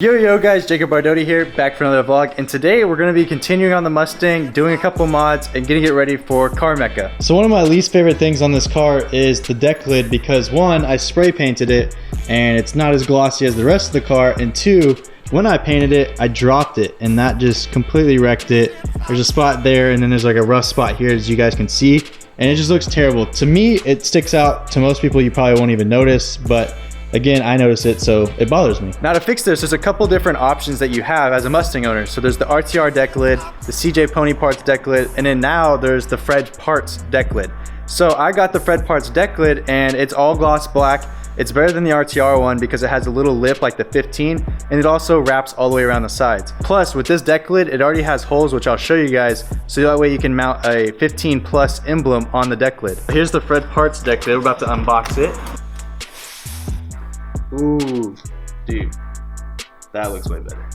Yo guys, Jacob Bardotti here, back for another vlog, and today we're going to be continuing on the Mustang, doing a couple mods, and getting it ready for Car Mecca. So one of my least favorite things on this car is the deck lid, because one, I spray painted it, and it's not as glossy as the rest of the car, and two, when I painted it, I dropped it, and that just completely wrecked it. There's a spot there, and then there's like a rough spot here, as you guys can see, and it just looks terrible. To me, it sticks out. To most people, you probably won't even notice, but again, I notice it, so it bothers me. Now to fix this, there's a couple different options that you have as a Mustang owner. So there's the RTR deck lid, the CJ Pony Parts deck lid, and then now there's the Fred Parts deck lid. So I got the Fred Parts deck lid, and it's all gloss black. It's better than the RTR one because it has a little lip like the 15, and it also wraps all the way around the sides. Plus, with this deck lid, it already has holes, which I'll show you guys, so that way you can mount a 15 plus emblem on the deck lid. Here's the Fred Parts deck lid. We're about to unbox it. Ooh, dude, that looks way better.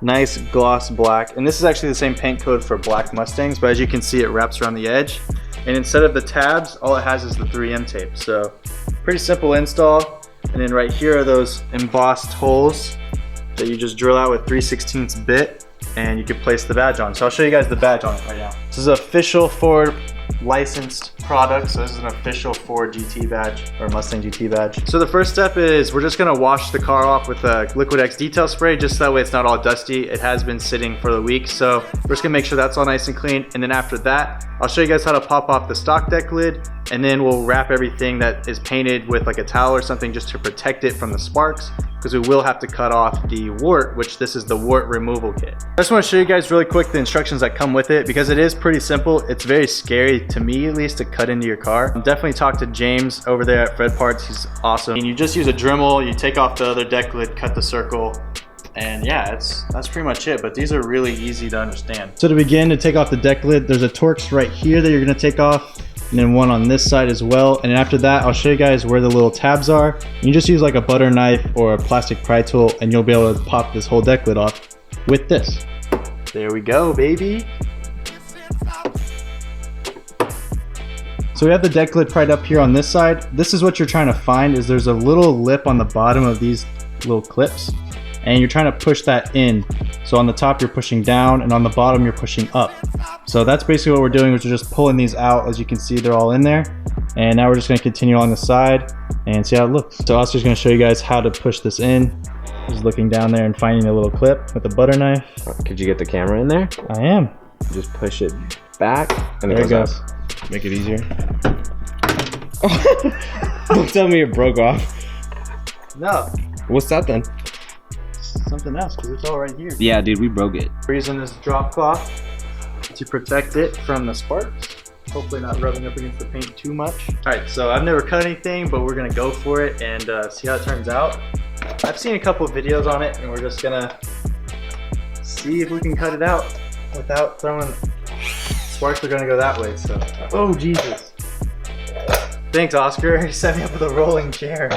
Nice gloss black, and this is actually the same paint code for black Mustangs, but as you can see, it wraps around the edge. And instead of the tabs, all it has is the 3M tape. So pretty simple install. And then right here are those embossed holes that you just drill out with 3/16 bit, and you can place the badge on. So I'll show you guys the badge on it right now. This is an official Ford licensed product, so this is an official Ford GT badge or Mustang GT badge. So the first step is we're just gonna wash the car off with a Liquid X detail spray, just that way it's not all dusty. It has been sitting for the week, so we're just gonna make sure that's all nice and clean. And then after that, I'll show you guys how to pop off the stock deck lid, and then we'll wrap everything that is painted with like a towel or something just to protect it from the sparks, because we will have to cut off the wart, which this is the wart removal kit. I just want to show you guys really quick the instructions that come with it, because it is pretty simple. It's very scary, to me at least, to cut into your car. Definitely talk to James over there at Fred Parts. He's awesome. And you just use a Dremel, you take off the other deck lid, cut the circle, and yeah, that's pretty much it. But these are really easy to understand. So to begin, to take off the deck lid, there's a Torx right here that you're going to take off, and then one on this side as well. And then after that, I'll show you guys where the little tabs are. You just use like a butter knife or a plastic pry tool, and you'll be able to pop this whole deck lid off with this. There we go, baby. So we have the deck lid pried up here on this side. This is what you're trying to find, is there's a little lip on the bottom of these little clips, and you're trying to push that in. So on the top you're pushing down, and on the bottom you're pushing up. So that's basically what we're doing, is we're just pulling these out. As you can see, they're all in there. And now we're just gonna continue on the side and see how it looks. So Oscar's gonna show you guys how to push this in. Just looking down there and finding a little clip with a butter knife. Could you get the camera in there? I am. Just push it back, and there it goes. Make it easier. Don't tell me it broke off. No. What's that then? Something else, because it's all right here. Yeah, dude, we broke it. We're using this drop cloth to protect it from the sparks. Hopefully not rubbing up against the paint too much. All right, so I've never cut anything, but we're gonna go for it and see how it turns out. I've seen a couple of videos on it, and we're just gonna see if we can cut it out without throwing. Sparks are gonna go that way, so. Oh, Jesus. Thanks, Oscar. He set me up with a rolling chair.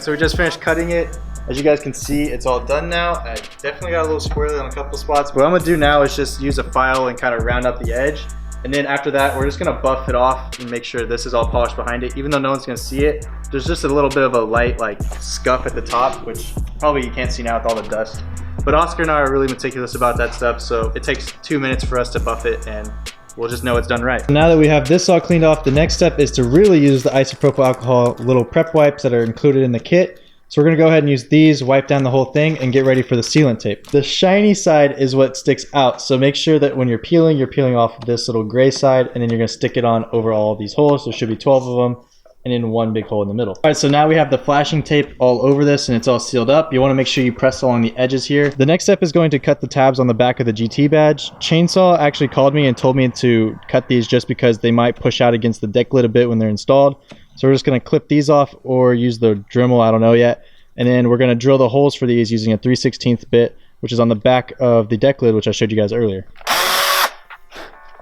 So we just finished cutting it. As you guys can see, it's all done now. I definitely got a little squirrely on a couple spots. What I'm gonna do now is just use a file and kind of round up the edge. And then after that, we're just gonna buff it off and make sure this is all polished behind it. Even though no one's gonna see it, there's just a little bit of a light like scuff at the top, which probably you can't see now with all the dust. But Oscar and I are really meticulous about that stuff, so it takes 2 minutes for us to buff it, and we'll just know it's done right. Now that we have this all cleaned off, the next step is to really use the isopropyl alcohol little prep wipes that are included in the kit. So we're gonna go ahead and use these, wipe down the whole thing, and get ready for the sealant tape. The shiny side is what sticks out, so make sure that when you're peeling off this little gray side, and then you're gonna stick it on over all of these holes. There should be 12 of them, and in one big hole in the middle. All right, so now we have the flashing tape all over this, and it's all sealed up. You wanna make sure you press along the edges here. The next step is going to cut the tabs on the back of the GT badge. Chainsaw actually called me and told me to cut these just because they might push out against the deck lid a bit when they're installed. So we're just gonna clip these off or use the Dremel, I don't know yet. And then we're gonna drill the holes for these using a 3/16 bit, which is on the back of the deck lid, which I showed you guys earlier.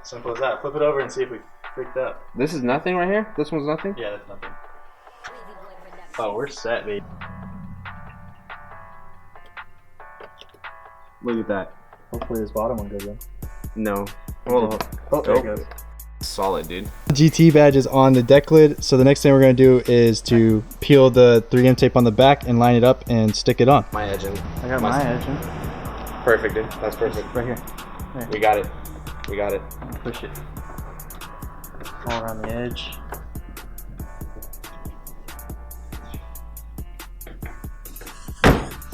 Simple as that. Flip it over and see if we freaked up. This is nothing right here? This one's nothing? Yeah, that's nothing. Oh, we're set, baby. Look at that. Hopefully this bottom one goes in. No. Oh, there it goes. Solid, dude. GT badge is on the deck lid, so the next thing we're going to do is to peel the 3M tape on the back and line it up and stick it on. My edging. I got my edging. Perfect, dude. That's perfect. Right here. There. We got it. We got it. Push it all around the edge.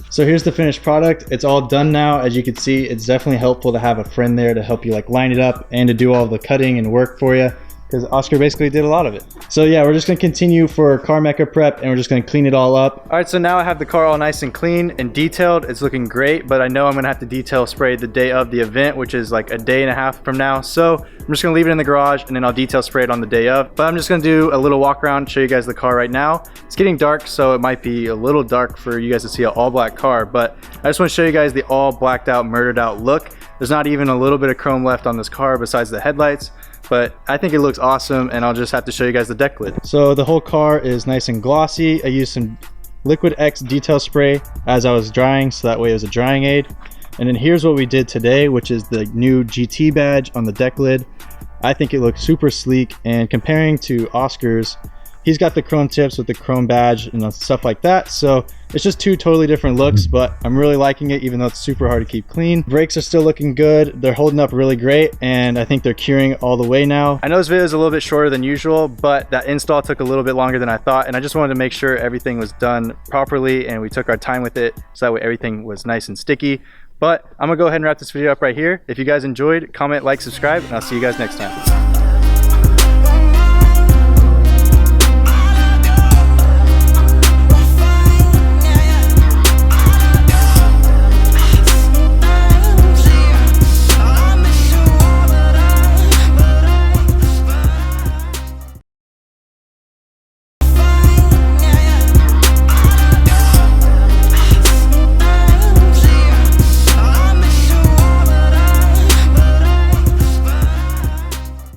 So here's the finished product. It's all done now. As you can see, it's definitely helpful to have a friend there to help you like line it up and to do all the cutting and work for you, because Oscar basically did a lot of it. So yeah, we're just gonna continue for car mecha prep and we're just gonna clean it all up. All right, so now I have the car all nice and clean and detailed. It's looking great, but I know I'm gonna have to detail spray the day of the event, which is like a day and a half from now. So I'm just gonna leave it in the garage and then I'll detail spray it on the day of. But I'm just gonna do a little walk around, show you guys the car right now. It's getting dark, so it might be a little dark for you guys to see an all black car, but I just wanna show you guys the all blacked out, murdered out look. There's not even a little bit of chrome left on this car besides the headlights. But I think it looks awesome, and I'll just have to show you guys the deck lid. So the whole car is nice and glossy. I used some Liquid X detail spray as I was drying, so that way it was a drying aid. And then here's what we did today, which is the new GT badge on the deck lid. I think it looks super sleek, and comparing to Oscar's, he's got the chrome tips with the chrome badge and stuff like that. So it's just two totally different looks, but I'm really liking it, even though it's super hard to keep clean. Brakes are still looking good. They're holding up really great, and I think they're curing all the way now. I know this video is a little bit shorter than usual, but that install took a little bit longer than I thought, and I just wanted to make sure everything was done properly and we took our time with it, so that way everything was nice and sticky. But I'm gonna go ahead and wrap this video up right here. If you guys enjoyed, comment, like, subscribe, and I'll see you guys next time.